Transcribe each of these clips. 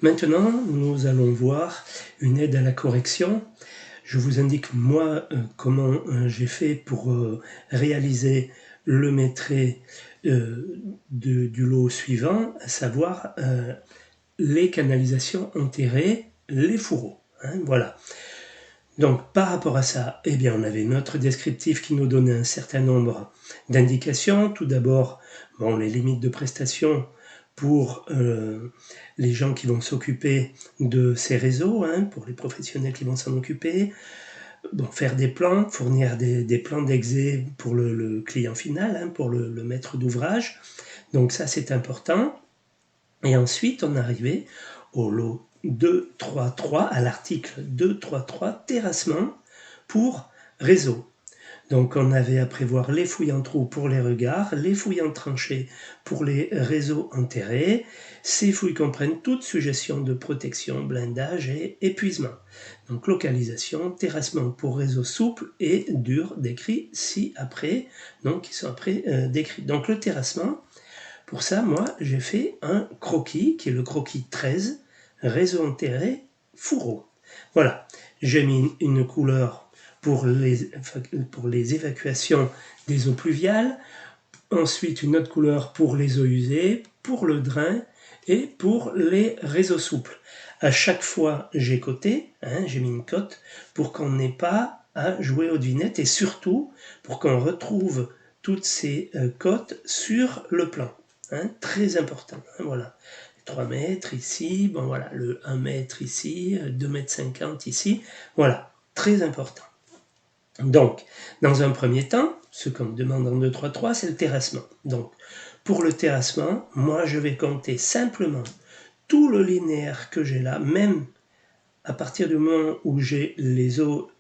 Maintenant, nous allons voir une aide à la correction. Je vous indique moi comment j'ai fait pour réaliser le maîtret du lot suivant, à savoir les canalisations enterrées, les fourreaux. Voilà. Donc par rapport à ça, eh bien, on avait notre descriptif qui nous donnait un certain nombre d'indications. Tout d'abord, les limites de prestation pour les gens qui vont s'occuper de ces réseaux, pour les professionnels qui vont s'en occuper. Faire des plans, fournir des plans d'exé pour le client final, pour le maître d'ouvrage. Donc ça, c'est important. Et ensuite, on arrivait au lot 2.3.3, à l'article 2.3.3, terrassement pour réseau. Donc on avait à prévoir les fouilles en trou pour les regards, les fouilles en tranchées pour les réseaux enterrés. Ces fouilles comprennent toute suggestion de protection, blindage et épuisement. Donc localisation, terrassement pour réseau souple et dur décrit ci-après, donc qui sont après décrits. Donc le terrassement, pour ça, moi, j'ai fait un croquis, qui est le croquis 13, réseau enterré, fourreau. Voilà, j'ai mis une couleur pour les évacuations des eaux pluviales, ensuite une autre couleur pour les eaux usées, pour le drain et pour les réseaux souples. À chaque fois, j'ai coté, j'ai mis une cote pour qu'on n'ait pas à jouer aux devinettes et surtout pour qu'on retrouve toutes ces cotes sur le plan. Très important, voilà. 3 mètres ici, voilà, le 1 mètre ici, 2 mètres 50 ici, voilà, très important. Donc, dans un premier temps, ce qu'on me demande en 2-3-3, c'est le terrassement. Donc, pour le terrassement, moi je vais compter simplement tout le linéaire que j'ai là, même à partir du moment où j'ai les eaux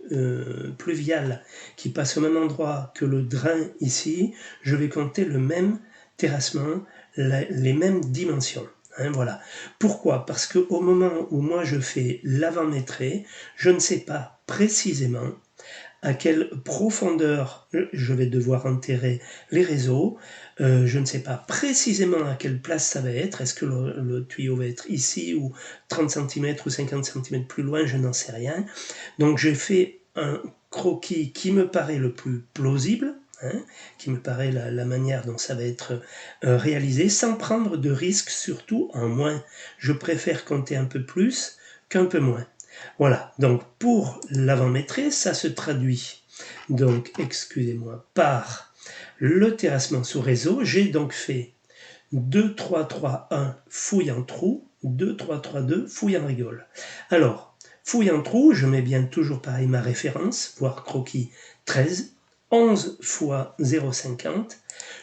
pluviales qui passent au même endroit que le drain ici, je vais compter le même terrassement, les mêmes dimensions. Voilà. Pourquoi? Parce qu'au moment où moi je fais l'avant-maîtrer, je ne sais pas précisément à quelle profondeur je vais devoir enterrer les réseaux. Je ne sais pas précisément à quelle place ça va être. Est-ce que le tuyau va être ici ou 30 cm ou 50 cm plus loin? Je n'en sais rien. Donc j'ai fait un croquis qui me paraît le plus plausible, qui me paraît la manière dont ça va être réalisé, sans prendre de risques, surtout en moins. Je préfère compter un peu plus qu'un peu moins. Voilà, donc pour l'avant-maîtrise, ça se traduit, donc excusez-moi, par le terrassement sous réseau. J'ai donc fait 2-3-3-1 fouille en trou, 2-3-3-2 fouille en rigole. Alors, fouille en trou, je mets bien toujours pareil ma référence, voire croquis 13, 11 fois 0,50.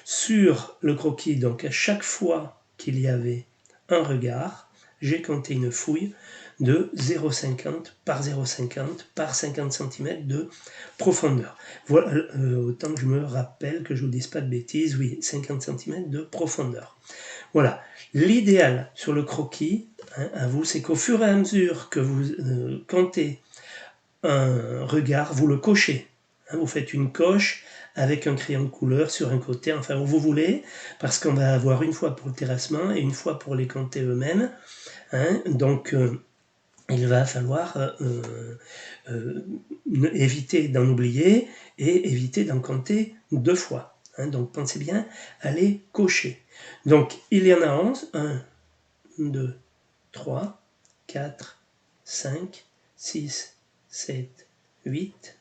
Sur le croquis, donc à chaque fois qu'il y avait un regard, j'ai compté une fouille de 0,50 par 0,50 par 50 cm de profondeur. Voilà, autant que je me rappelle que je ne vous dise pas de bêtises, oui, 50 cm de profondeur. Voilà, l'idéal sur le croquis, à vous, c'est qu'au fur et à mesure que vous comptez un regard, vous le cochez. Vous faites une coche avec un crayon de couleur sur un côté, enfin où vous voulez, parce qu'on va avoir une fois pour le terrassement et une fois pour les compter eux-mêmes. Donc, il va falloir éviter d'en oublier et éviter d'en compter 2 fois. Donc pensez bien à les cocher. Donc il y en a 11. 1, 2, 3, 4, 5, 6, 7, 8,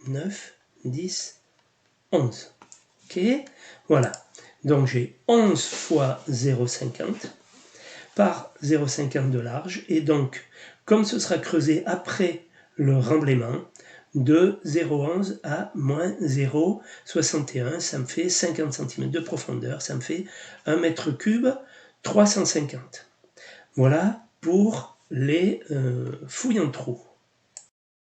9, 10, 11. Ok, voilà. Donc j'ai 11 fois 0,50 par 0,50 de large. Et donc, comme ce sera creusé après le remblaiement, de 0,11 à moins 0,61, ça me fait 50 cm de profondeur, ça me fait 1 mètre cube 350. Voilà pour les fouilles en trou.